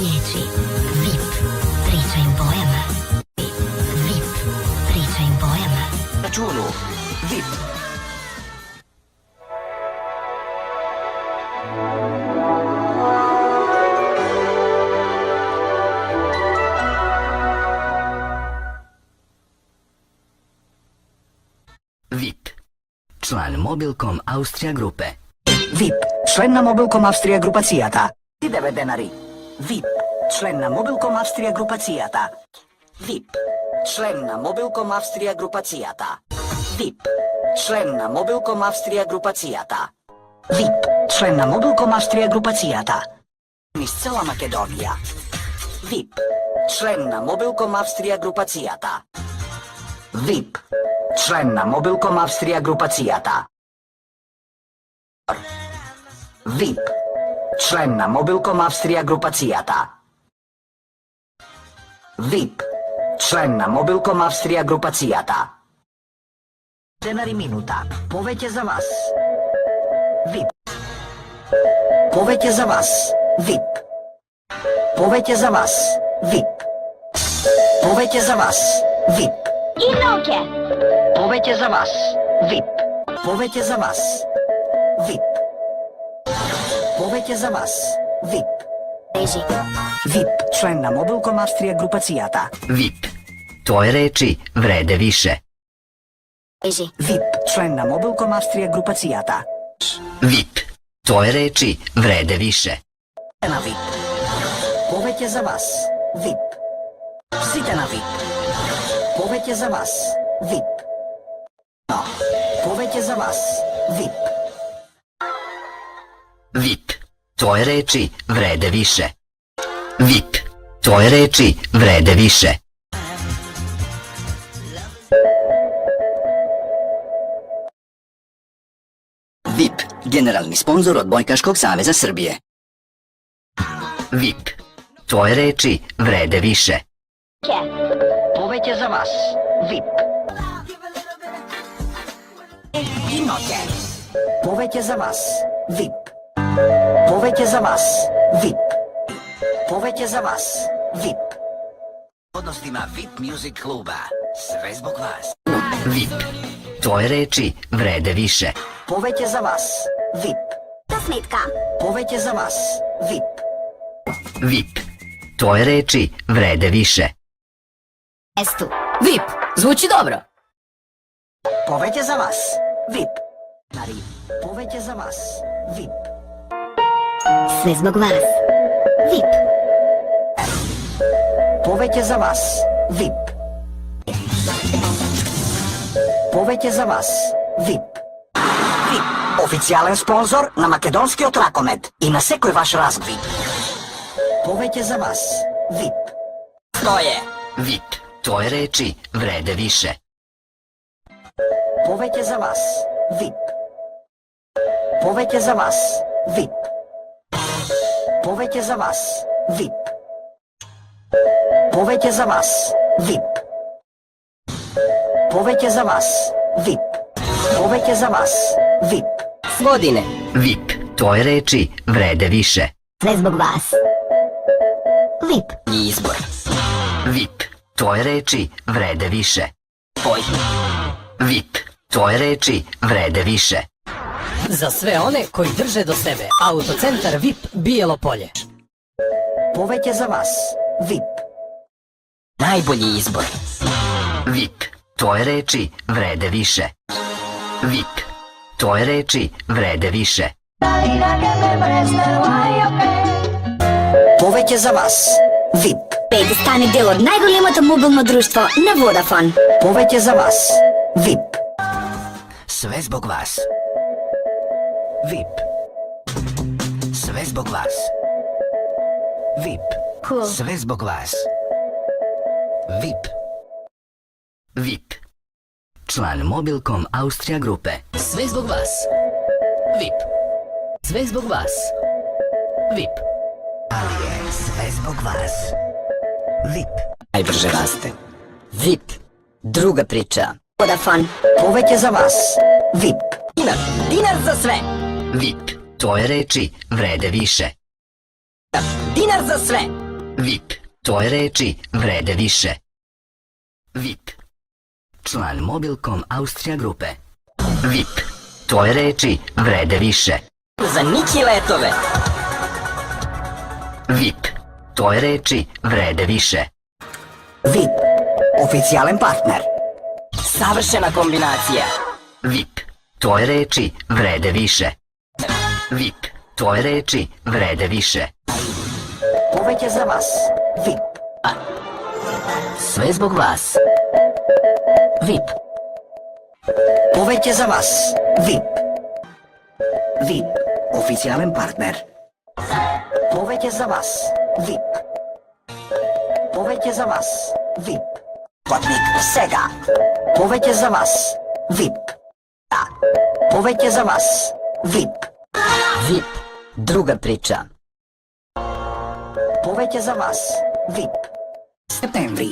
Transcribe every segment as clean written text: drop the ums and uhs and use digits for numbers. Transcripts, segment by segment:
riječi VIP, pričaj bojama. VIP, pričaj bojama. Računu VIP. VIP. Член Mobilcom Austrija Grupe. VIP. Член на Mobilcom Австрија групацијата. 9 денари. VIP. Член на Mobilcom Австрија групацијата. VIP. Член на Mobilcom Австрија групацијата. VIP. Член на Mobilcom Австрија групацијата. VIP. Член на Mobilcom Австрија групацијата. Низ цела Македонија. VIP. Член на Mobilcom Австрија групацијата. VIP. Член на Mobilcom Австрија групацијата. VIP. Член на Mobilcom Австрија групацијата. VIP. Член на Mobilcom Австрија групацијата. Денари минута. Повеќе за вас. VIP. Повеќе за вас. VIP. Повеќе за вас. VIP. Повеќе за вас. VIP. I noge! Повеќе за вас. VIP. Повеќе за вас. VIP. Повеќе за вас. VIP. Reži. VIP. Член на Mobilcom Австрија групацијата. VIP. Tvoje reči vrede više. Reži. VIP. Член на Mobilcom Австрија групацијата. VIP. Tvoje reči vrede više. На VIP. Повеќе за вас. VIP. Сите на VIP. Повеќе за вас. VIP. Но. Повеќе за вас. VIP. VIP. Tvoje reči vrede više. VIP. Tvoje reči vrede više. VIP. Генерални спонзор од Бојкашког савеза Србије. VIP. Tvoje reči vrede više. Повеќе за вас. VIP. Иноќе. Повеќе за вас. VIP. Повеќе за вас. VIP. Повеќе за вас. VIP. Одностима VIP Music клуба. Све због вас. VIP. Tvoje reči vrede više. Повеќе за вас. VIP. Kosmetka. Повеќе за вас. VIP. VIP. Tvoje reči vrede više. Estu. VIP. Zvuči dobro. Повеќе за вас. VIP. Мари. Повеќе за вас. VIP. Sve zbog vas. VIP. Повеќе за вас. VIP. Повеќе за вас. VIP. VIP. Официјален спонзор на македонскиот ракомет и на секој ваш разгви. Повеќе за вас. VIP. Што е? VIP. Tvoje reči vrede više. Повеќе за вас. VIP. Повеќе за вас. VIP. Повеќе за вас. VIP. Повеќе за вас. VIP. Повеќе за вас. VIP. Повеќе за вас. VIP. Godine. VIP. Tvoje reči vrede više. Sve zbog vas. VIP. Izbor. VIP. Tvoje reči vrede više. Oj. VIP. Tvoje reči vrede više. Za sve one koji drže do sebe. Autocentar VIP Bijelo Polje. Повеќе за вас. VIP. Najbolji izbor. VIP. Tvoje reči vrede više. VIP. Tvoje reči vrede više. Повеќе за вас. VIP. Пеј да стане дел од најголемото мобилно друштво на Водафон. Повеќе за вас. VIP. Све због вас. VIP. Све због вас. VIP. Cool. Све због вас. VIP. VIP. Član Mobilcom Austrija Grupe. Sve zbog vas. VIP. Sve zbog vas. VIP. Ali je sve zbog vas. VIP. Najbrže raste. VIP. Druga priča. Vodafone. Повеќе за вас. VIP. Dinar. Dinar za sve. VIP. Tvoje reči vrede više. Dinar za sve. VIP. Tvoje reči vrede više. VIP. Član Mobilcom Austrija grupe. VIP. Tvoje reči vrede više. Za Niki letove. VIP. Tvoje reči vrede više. VIP. Oficijalan partner. Savršena kombinacija. VIP. Tvoje reči vrede više. VIP. Tvoje reči vrede više. Poveće za vas. VIP. Sve zbog vas. VIP. Poveće za vas. VIP. VIP. Oficijalan partner. Poveće za vas. VIP. Poveće za vas. VIP. Potnik Sega. Poveće za vas. VIP. Poveće za vas. VIP. VIP. Druga priča. Poveće za vas. VIP. Septembri.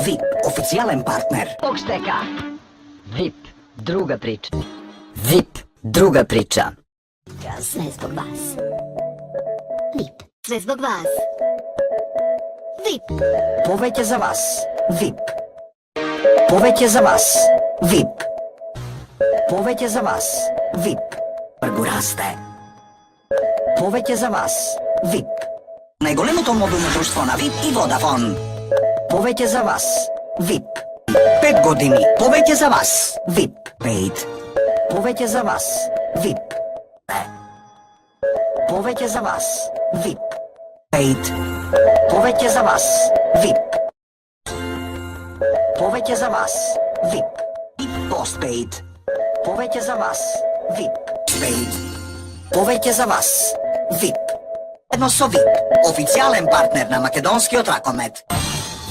VIP. Oficijalan partner. Pokšteka. VIP. Druga priča. VIP. Druga priča. Sve zbog vas. VIP. Sve zbog vas. VIP. Poveće za vas. VIP. Poveće za vas. VIP. Poveće za vas. VIP. Trgu raste. Poveće za vas. VIP. Najgolemото мобилно друштво на VIP и Водафон. Повеќе за вас. VIP. 5 години. Повеќе за вас. VIP. 5. Повеќе за вас. VIP. Повеќе за вас. VIP. 5. Повеќе за вас. VIP. Повеќе за вас. VIP. Postpaid. Повеќе за вас. VIP. Paid. Повеќе за вас. VIP. Едно со VIP. Официјален партнер на македонскиот ракомет.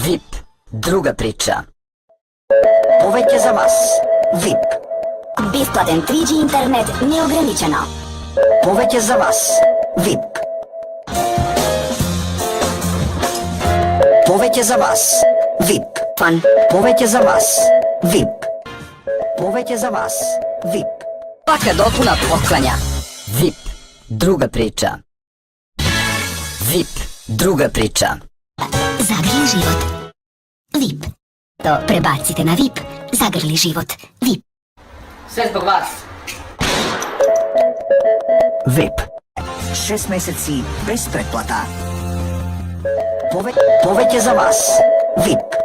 VIP. Друга priča. Повеќе за вас. VIP. Бесплатен 3G интернет неограничено. Повеќе за вас. VIP. Повеќе за вас. VIP. Фан. Повеќе за вас. VIP. Повеќе за вас. VIP. Paka dopuna poklanja. VIP. Druga priča. VIP. Druga priča. Zagrli život. VIP. To prebacite na VIP. Zagrli život. VIP. Sve zbog vas. VIP. 6 месеци без претплата. Повеќе за вас. VIP.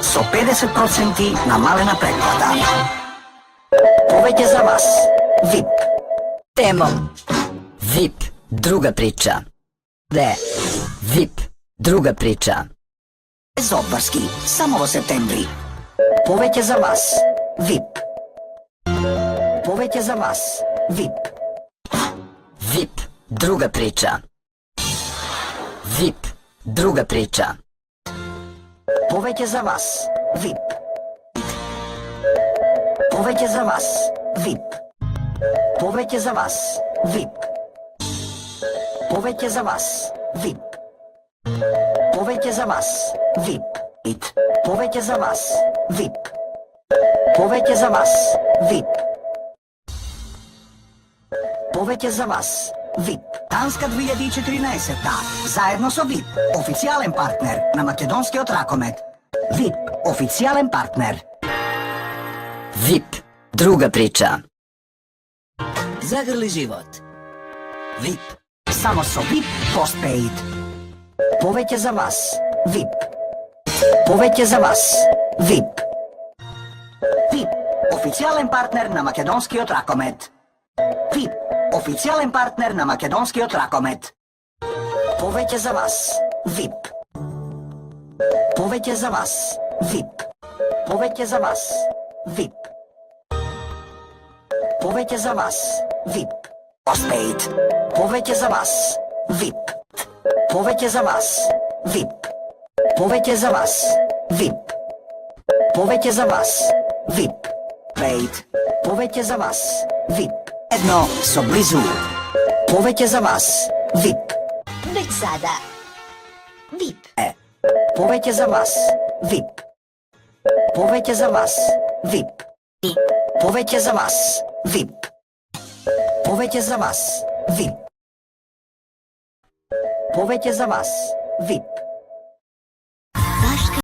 Со 50% намалена претплата. Повеќе за вас. VIP. Temo. VIP. Druga priča. De. VIP. Druga priča. Без обврски, само во септември. Повеќе за вас. VIP. Повеќе за вас. VIP. VIP. Druga priča. VIP. Druga priča. Повеќе за вас. VIP. Повеќе за вас. VIP. Повеќе за вас. VIP. Повеќе за вас. VIP. Повеќе за вас. VIP. Повеќе за вас. VIP. Повеќе за вас. VIP. Повеќе за вас. VIP. Танска 2014. Заедно со VIP. Официјален партнер на македонскиот ракомет. VIP. Официјален партнер. VIP. Druga priča. Загрли живот. VIP. Само со VIP Postpaid. Повеќе за вас. VIP. Повеќе за вас. VIP. VIP. Официјален партнер на македонскиот ракомет. VIP. Официјален партнер на македонскиот ракомет. Повеќе за вас. VIP. Повеќе за вас. VIP. Повеќе за вас. VIP. Повеќе за вас. VIP. Postpaid. Повеќе за вас. VIP. Повеќе за вас. VIP. Повеќе за вас. VIP. Повеќе за вас. VIP. Paid. Повеќе за вас. VIP. Едно со близу. Повеќе за вас. VIP. Već sada. VIP. Повеќе за вас. VIP. Повеќе за вас. VIP. Повеќе за вас. VIP. Повеќе за вас. VIP. Повеќе за вас. VIP.